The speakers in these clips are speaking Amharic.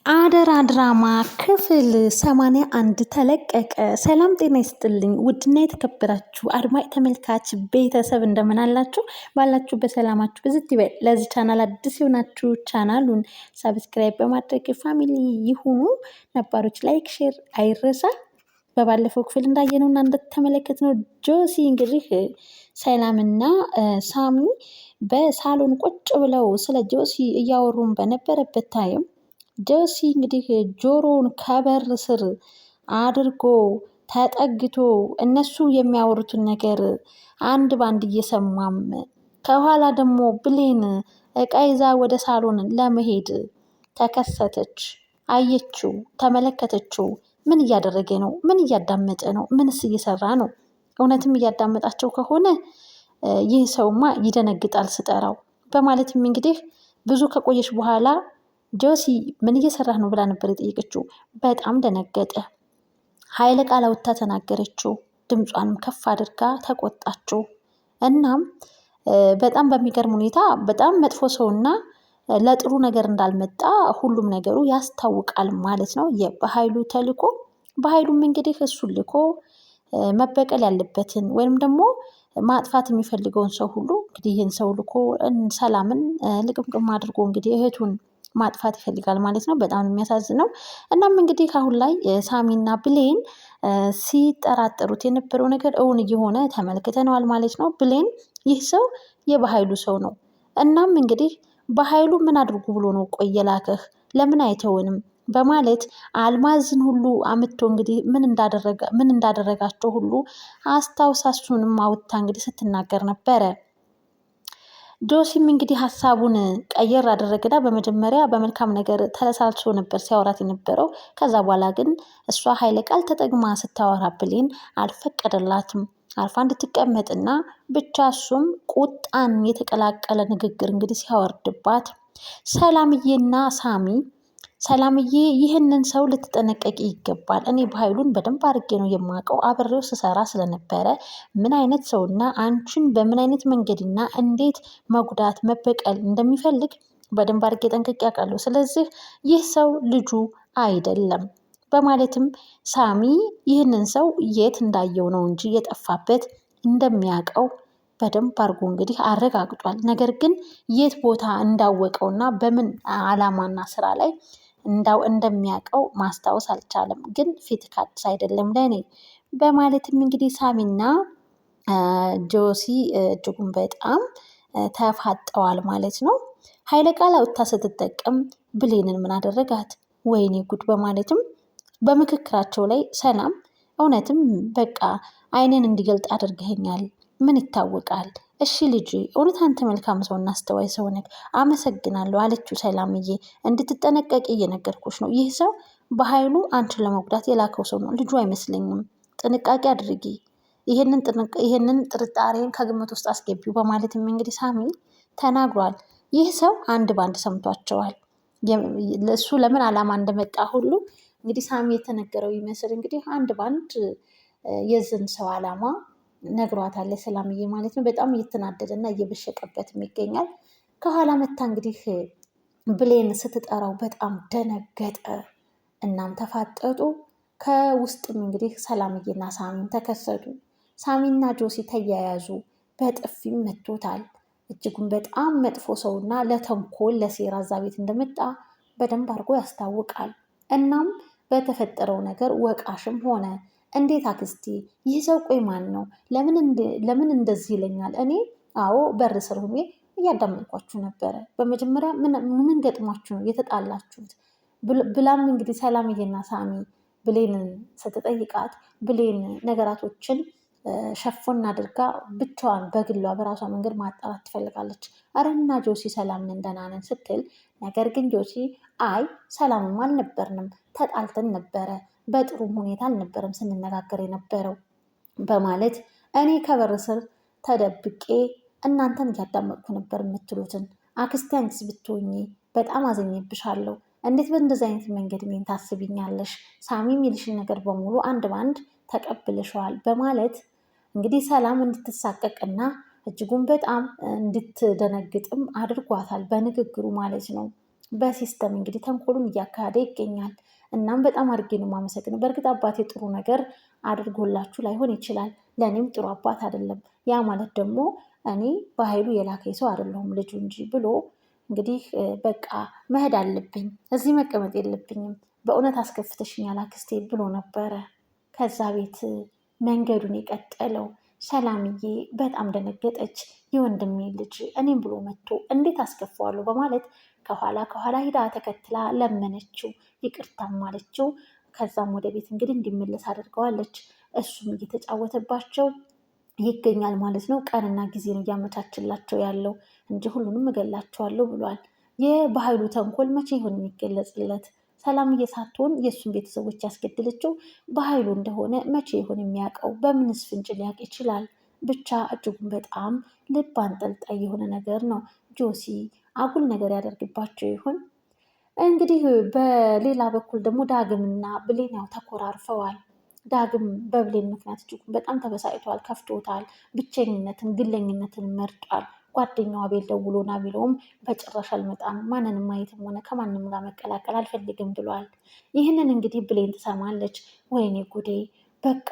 አደራ ድራማ ክፍል 81 ተለቀቀ። ሰላም ጤና ይስጥልኝ ውድና የተከበራችሁ አድማጭ ተመልካች ቤተሰብ እንደምን አላችሁ? ባላችሁ በሰላማችሁ ብዝት ይበል። ለዚህ ቻናል አዲስ የሆናችሁ ቻናሉን ሰብስክራይብ በማድረግ ፋሚሊ ይሁኑ። ነባሮች ላይክ ሼር አይረሳ። በባለፈው ክፍል እንዳየነውና እንደተመለከትነው ጆሲ እንግዲህ ሰላምና ሳሚ በሳሎን ቁጭ ብለው ስለ ጆሲ እያወሩን በነበረበት ታይም ጆሲ እንግዲህ ጆሮውን ከበር ስር አድርጎ ተጠግቶ እነሱ የሚያወሩትን ነገር አንድ ባንድ እየሰማም ከኋላ ደግሞ ብሌን እቃ ይዛ ወደ ሳሎን ለመሄድ ተከሰተች። አየችው፣ ተመለከተችው። ምን እያደረገ ነው? ምን እያዳመጠ ነው? ምንስ እየሰራ ነው? እውነትም እያዳመጣቸው ከሆነ ይህ ሰውማ ይደነግጣል ስጠራው በማለትም እንግዲህ ብዙ ከቆየች በኋላ ጆሲ ምን እየሰራህ ነው ብላ ነበር የጠየቀችው። በጣም ደነገጠ። ኃይለ ቃል አውጥታ ተናገረችው። ድምጿንም ከፍ አድርጋ ተቆጣችው። እናም በጣም በሚገርም ሁኔታ በጣም መጥፎ ሰውና ለጥሩ ነገር እንዳልመጣ ሁሉም ነገሩ ያስታውቃል ማለት ነው። በኃይሉ ተልኮ በኃይሉም እንግዲህ እሱን ልኮ መበቀል ያለበትን ወይም ደግሞ ማጥፋት የሚፈልገውን ሰው ሁሉ እንግዲህ ይህን ሰው ልኮ ሰላምን ልቅምቅም አድርጎ እንግዲህ እህቱን ማጥፋት ይፈልጋል ማለት ነው። በጣም የሚያሳዝነው። እናም እንግዲህ አሁን ላይ ሳሚና ብሌን ሲጠራጠሩት የነበረው ነገር እውን እየሆነ ተመልክተነዋል ማለት ነው። ብሌን ይህ ሰው የበኃይሉ ሰው ነው። እናም እንግዲህ በኃይሉ ምን አድርጉ ብሎ ነው ቆይ የላከህ? ለምን አይተውንም? በማለት አልማዝን ሁሉ አምጥቶ እንግዲህ ምን እንዳደረጋቸው ሁሉ አስታውሳችሁንም አውጥታ እንግዲህ ስትናገር ነበረ። ጆሲም እንግዲህ ሀሳቡን ቀየር አደረገና በመጀመሪያ በመልካም ነገር ተለሳልሶ ነበር ሲያወራት የነበረው። ከዛ በኋላ ግን እሷ ኃይለ ቃል ተጠቅማ ስታወራ ብሌን አልፈቀደላትም። አልፋ እንድትቀመጥና ብቻ እሱም ቁጣን የተቀላቀለ ንግግር እንግዲህ ሲያወርድባት ሰላምዬና ሳሚ ሰላምዬ ይህንን ሰው ልትጠነቀቂ ይገባል። እኔ በኃይሉን በደንብ አድርጌ ነው የማውቀው፣ አብሬው ስሰራ ስለነበረ ምን አይነት ሰውና አንቺን በምን አይነት መንገድና እንዴት መጉዳት መበቀል እንደሚፈልግ በደንብ አድርጌ ጠንቅቄ አውቃለሁ። ስለዚህ ይህ ሰው ልጁ አይደለም በማለትም ሳሚ ይህንን ሰው የት እንዳየው ነው እንጂ የጠፋበት እንደሚያውቀው በደንብ አድርጎ እንግዲህ አረጋግጧል። ነገር ግን የት ቦታ እንዳወቀውና በምን ዓላማና ስራ ላይ እንደሚያውቀው ማስታወስ አልቻለም። ግን ፊት ካድስ አይደለም ለእኔ በማለትም እንግዲህ ሳሚና ጆሲ እጅጉን በጣም ተፋጠዋል ማለት ነው። ኃይለ ቃል አውጥታ ስትጠቀም ብሌንን ምን አደረጋት? ወይኔ ጉድ በማለትም በምክክራቸው ላይ ሰላም እውነትም በቃ አይንን እንዲገልጥ አድርገኸኛል፣ ምን ይታወቃል። እሺ ልጅ እውነት አንተ መልካም ሰውና አስተዋይ ሰው ነህ፣ አመሰግናለሁ አለችው። ሰላምዬ እንድትጠነቀቂ እየነገርኩሽ ነው። ይህ ሰው በኃይሉ አንቺን ለመጉዳት የላከው ሰው ነው፣ ልጁ አይመስለኝም። ጥንቃቄ አድርጊ፣ ይህንን ጥርጣሬን ከግምት ውስጥ አስገቢው በማለትም እንግዲህ ሳሚ ተናግሯል። ይህ ሰው አንድ ባንድ ሰምቷቸዋል። እሱ ለምን ዓላማ እንደመጣ ሁሉ እንግዲህ ሳሚ የተነገረው ይመስል እንግዲህ አንድ ባንድ የዝን ሰው ዓላማ ነግሯታል ሰላምዬ ማለት ነው። በጣም እየተናደደ እና እየበሸቀበትም ይገኛል። ከኋላ መታ እንግዲህ ብሌን ስትጠራው በጣም ደነገጠ። እናም ተፋጠጡ። ከውስጥም እንግዲህ ሰላምዬና ሳሚን ተከሰቱ። ሳሚና ጆሲ ተያያዙ። በጥፊም መቶታል። እጅጉን በጣም መጥፎ ሰውና ለተንኮል ለሴራ እዛ ቤት እንደመጣ በደንብ አድርጎ ያስታውቃል። እናም በተፈጠረው ነገር ወቃሽም ሆነ። እንዴት አክስቴ፣ ይህ ሰው ቆይ ማን ነው? ለምን እንደዚህ ይለኛል? እኔ አዎ በር ስር ሆኜ እያዳመጥኳችሁ ነበረ። በመጀመሪያ ምን ገጥሟችሁ ነው የተጣላችሁት? ብላም እንግዲህ ሰላምዬና ሳሚ ብሌንን ስትጠይቃት ብሌን ነገራቶችን ሸፎን አድርጋ ብቻዋን በግሏ በራሷ መንገድ ማጣራት ትፈልጋለች። አረና ጆሲ ሰላምን ደህና ነን ስትል፣ ነገር ግን ጆሲ አይ ሰላምም አልነበርንም፣ ተጣልተን ነበረ፣ በጥሩም ሁኔታ አልነበረም ስንነጋገር የነበረው በማለት እኔ ከበር ስር ተደብቄ እናንተን እያዳመጥኩ ነበር የምትሉትን። አክስቴ አንቺስ ብትሆኚ በጣም አዘኝብሻለሁ። እንዴት በእንደዚህ አይነት መንገድ እኔን ታስቢኛለሽ? ሳሚ የሚልሽን ነገር በሙሉ አንድ በአንድ ተቀብልሸዋል በማለት እንግዲህ ሰላም እንድትሳቀቅና እጅጉን በጣም እንድትደነግጥም አድርጓታል በንግግሩ ማለት ነው። በሲስተም እንግዲህ ተንኮሉን እያካሄደ ይገኛል። እናም በጣም አድርጌ ነው የማመሰግነው። በእርግጥ አባቴ ጥሩ ነገር አድርጎላችሁ ላይሆን ይችላል፣ ለእኔም ጥሩ አባት አይደለም። ያ ማለት ደግሞ እኔ በኃይሉ የላከኝ ሰው አይደለሁም ልጁ እንጂ ብሎ እንግዲህ በቃ መሄድ አለብኝ፣ እዚህ መቀመጥ የለብኝም፣ በእውነት አስከፍተሽኛል አክስቴ ብሎ ነበረ ከዛ ቤት መንገዱን የቀጠለው። ሰላምዬ በጣም ደነገጠች። የወንድሜ ልጅ እኔም ብሎ መጥቶ እንዴት አስከፋዋለሁ በማለት ከኋላ ከኋላ ሂዳ ተከትላ ለመነችው፣ ይቅርታም አለችው። ከዛም ወደ ቤት እንግዲህ እንዲመለስ አድርገዋለች። እሱም እየተጫወተባቸው ይገኛል ማለት ነው። ቀንና ጊዜን እያመቻችላቸው ያለው እንጂ ሁሉንም እገላቸዋለሁ ብሏል። የበኃይሉ ተንኮል መቼ ይሆን የሚገለጽለት? ሰላምዬ ሳትሆን የእሱን ቤተሰቦች ያስገድለችው በኃይሉ እንደሆነ መቼ ይሆን የሚያውቀው? በምንስ ፍንጭ ሊያውቅ ይችላል? ብቻ እጅጉን በጣም ልብ አንጠልጣይ የሆነ ነገር ነው። ጆሲ አጉል ነገር ያደርግባቸው ይሆን? እንግዲህ በሌላ በኩል ደግሞ ዳግምና ብሌን ያው ተኮራርፈዋል። ዳግም በብሌን ምክንያት እጅጉን በጣም ተበሳጭቷል፣ ከፍቶታል። ብቸኝነትን፣ ግለኝነትን መርጧል። ጓደኛዋ ቤል ደውሎ ና ቢለውም በጭራሽ አልመጣም፣ ማንንም ማየትም ሆነ ከማንም ጋር መቀላቀል አልፈልግም ብሏል። ይህንን እንግዲህ ብሌን ትሰማለች። ወይኔ ጉዴ፣ በቃ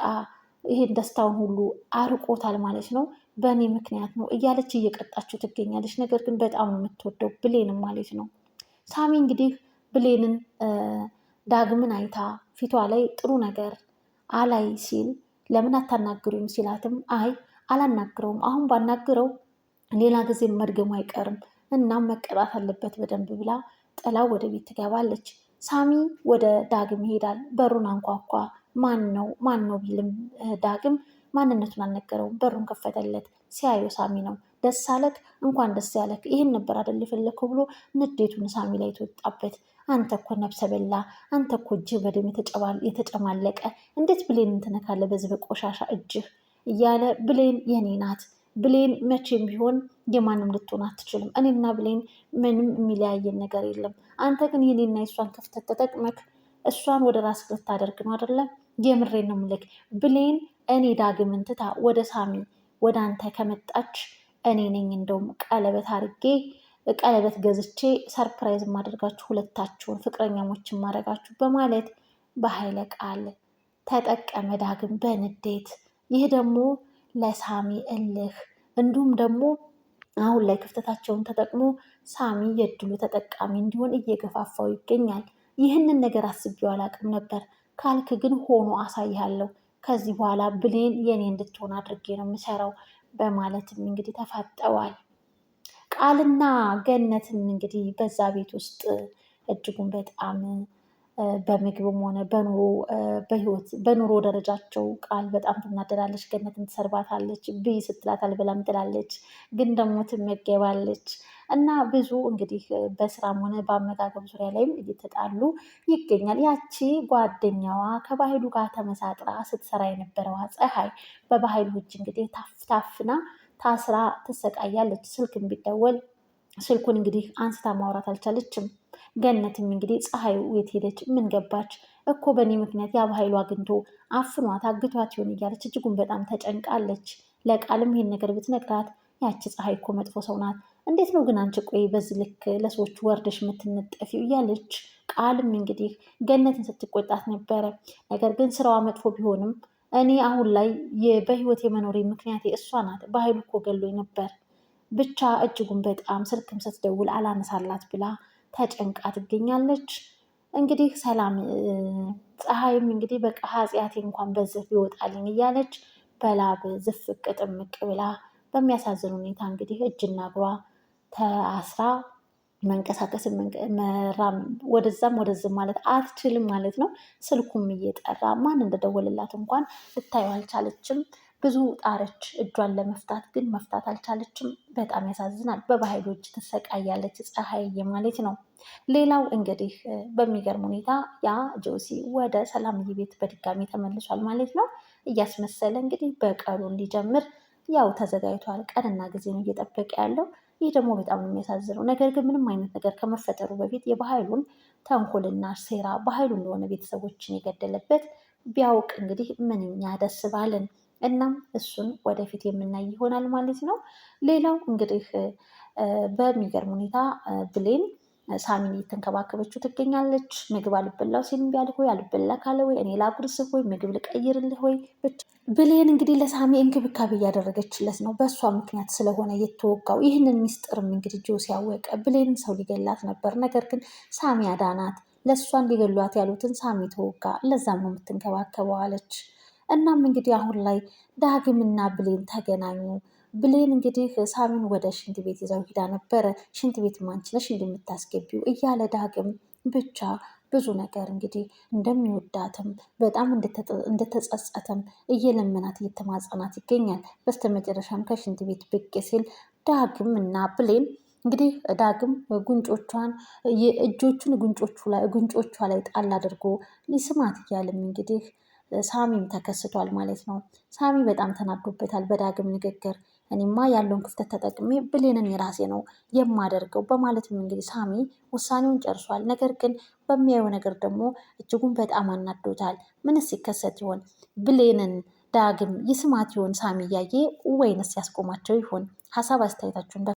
ይሄን ደስታውን ሁሉ አርቆታል ማለት ነው፣ በእኔ ምክንያት ነው እያለች እየቀጣችው ትገኛለች። ነገር ግን በጣም ነው የምትወደው ብሌንም ማለት ነው። ሳሚ እንግዲህ ብሌንን ዳግምን አይታ ፊቷ ላይ ጥሩ ነገር አላይ ሲል ለምን አታናግሩም ሲላትም አይ አላናግረውም፣ አሁን ባናግረው ሌላ ጊዜ መድገሙ አይቀርም፣ እናም መቀጣት አለበት በደንብ ብላ ጥላው ወደ ቤት ትገባለች። ሳሚ ወደ ዳግም ይሄዳል። በሩን አንኳኳ። ማን ነው ቢልም ዳግም ማንነቱን አልነገረውም። በሩን ከፈተለት። ሲያየው ሳሚ ነው። ደስ አለክ? እንኳን ደስ ያለክ፣ ይህን ነበር አይደል የፈለከው ብሎ ንዴቱን ሳሚ ላይ ተወጣበት። አንተ እኮ ነብሰ በላ፣ አንተ እኮ እጅህ በደም የተጨማለቀ፣ እንዴት ብሌንን ትነካለህ በዚህ በቆሻሻ እጅህ እያለ ብሌን የኔ ናት፣ ብሌን መቼም ቢሆን የማንም ልትሆን አትችልም፣ እኔና ብሌን ምንም የሚለያየን ነገር የለም። አንተ ግን የኔና የእሷን ክፍተት ተጠቅመክ እሷን ወደ ራስ ልታደርግ ነው አይደለም? የምሬን ነው የምልህ ብሌን እኔ ዳግምን ትታ ወደ ሳሚ ወደ አንተ ከመጣች እኔ ነኝ እንደውም ቀለበት አድርጌ ቀለበት ገዝቼ ሰርፕራይዝ ማደርጋችሁ፣ ሁለታችሁን ፍቅረኛሞችን ማድረጋችሁ በማለት በኃይለ ቃል ተጠቀመ ዳግም በንዴት። ይህ ደግሞ ለሳሚ እልህ እንዲሁም ደግሞ አሁን ላይ ክፍተታቸውን ተጠቅሞ ሳሚ የድሉ ተጠቃሚ እንዲሆን እየገፋፋው ይገኛል። ይህንን ነገር አስቤው አላቅም ነበር ካልክ ግን ሆኖ አሳይሃለሁ። ከዚህ በኋላ ብሌን የኔ እንድትሆን አድርጌ ነው የምሰራው በማለትም እንግዲህ ተፋጠዋል። ቃልና ገነትም እንግዲህ በዛ ቤት ውስጥ እጅጉን በጣም በምግብም ሆነ በኑሮ ደረጃቸው ቃል በጣም ትናደዳለች። ገነትን ትሰርባታለች። ብይ ስትላት አልበላም ትላለች፣ ግን ደግሞ ትመገባለች። እና ብዙ እንግዲህ በስራም ሆነ በአመጋገብ ዙሪያ ላይም እየተጣሉ ይገኛል። ያቺ ጓደኛዋ ከባህሉ ጋር ተመሳጥራ ስትሰራ የነበረዋ ፀሐይ በባህሉ እጅ እንግዲህ ታፍና ታስራ ትሰቃያለች። ስልክ ቢደወል ስልኩን እንግዲህ አንስታ ማውራት አልቻለችም። ገነትም እንግዲህ ፀሐይ የት ሄደች? ምን ገባች? እኮ በእኔ ምክንያት ያ በኃይሉ አግኝቶ አፍኗት አግቷት ይሆን እያለች እጅጉን በጣም ተጨንቃለች። ለቃልም ይሄን ነገር ብትነግራት ያቺ ፀሐይ እኮ መጥፎ ሰው ናት፣ እንዴት ነው ግን አንቺ ቆይ በዚህ ልክ ለሰዎች ወርደሽ የምትነጠፊው? እያለች ቃልም እንግዲህ ገነትን ስትቆጣት ነበረ። ነገር ግን ስራዋ መጥፎ ቢሆንም እኔ አሁን ላይ በህይወት የመኖሬ ምክንያት እሷ ናት፣ በኃይሉ እኮ ገሎኝ ነበር። ብቻ እጅጉን በጣም ስልክም ስትደውል አላነሳላት ብላ ተጨንቃ ትገኛለች። እንግዲህ ሰላም ፀሐይም እንግዲህ በቃ ኃጢአቴ እንኳን በዚህ ቢወጣልኝ እያለች በላብ ዝፍቅ ጥምቅ ብላ በሚያሳዝን ሁኔታ እንግዲህ እጅና እግሯ ተአስራ መንቀሳቀስ ወደዛም ወደዝም ማለት አትችልም ማለት ነው። ስልኩም እየጠራ ማን እንደደወልላት እንኳን ልታየው አልቻለችም። ብዙ ጣረች እጇን ለመፍታት ግን መፍታት አልቻለችም። በጣም ያሳዝናል። በባህሉ እጅ ትሰቃያለች ፀሐይ ማለት ነው። ሌላው እንግዲህ በሚገርም ሁኔታ ያ ጆሲ ወደ ሰላምዬ ቤት በድጋሚ ተመልሷል ማለት ነው። እያስመሰለ እንግዲህ በቀሉ እንዲጀምር ያው ተዘጋጅቷል። ቀንና ጊዜ ነው እየጠበቀ ያለው። ይህ ደግሞ በጣም ነው የሚያሳዝነው። ነገር ግን ምንም አይነት ነገር ከመፈጠሩ በፊት የባህሉን ተንኮልና ሴራ በኃይሉ እንደሆነ ቤተሰቦችን የገደለበት ቢያውቅ እንግዲህ ምንኛ ደስ ባለን። እናም እሱን ወደፊት የምናይ ይሆናል ማለት ነው። ሌላው እንግዲህ በሚገርም ሁኔታ ብሌን ሳሚን እየተንከባከበችው ትገኛለች። ምግብ አልበላው ሲል እምቢ አለ ሆይ አልበላ ካለ ወይ እኔ ላጉርስህ ሆይ ምግብ ልቀይርልህ ወይ ብሌን እንግዲህ ለሳሚ እንክብካቤ እያደረገችለት ነው። በእሷ ምክንያት ስለሆነ የተወጋው። ይህንን ሚስጥርም እንግዲህ ጆሲ ያወቀ ብሌንን ሰው ሊገላት ነበር። ነገር ግን ሳሚ አዳናት። ለእሷን ሊገሏት ያሉትን ሳሚ ተወጋ። ለዛም ነው የምትንከባከበው አለች። እናም እንግዲህ አሁን ላይ ዳግምና ብሌን ተገናኙ። ብሌን እንግዲህ ሳሚን ወደ ሽንት ቤት ይዘው ሂዳ ነበረ። ሽንት ቤት አንቺ ነሽ እንደምታስገቢው እያለ ዳግም ብቻ ብዙ ነገር እንግዲህ እንደሚወዳትም በጣም እንደተጸጸተም እየለመናት እየተማጸናት ይገኛል። በስተመጨረሻም ከሽንት ቤት ብቅ ሲል ዳግም እና ብሌን እንግዲህ ዳግም ጉንጮቿን እጆቹን ጉንጮቿ ላይ ጣል አድርጎ ሊስማት እያለም እንግዲህ ሳሚም ተከስቷል ማለት ነው። ሳሚ በጣም ተናዶበታል በዳግም ንግግር። እኔማ ያለውን ክፍተት ተጠቅሜ ብሌንን የራሴ ነው የማደርገው በማለትም እንግዲህ ሳሚ ውሳኔውን ጨርሷል። ነገር ግን በሚያየው ነገር ደግሞ እጅጉን በጣም አናዶታል። ምንስ ሲከሰት ይሆን? ብሌንን ዳግም ይስማት ይሆን ሳሚ እያየ ወይንስ ያስቆማቸው ይሆን? ሀሳብ አስተያየታችሁን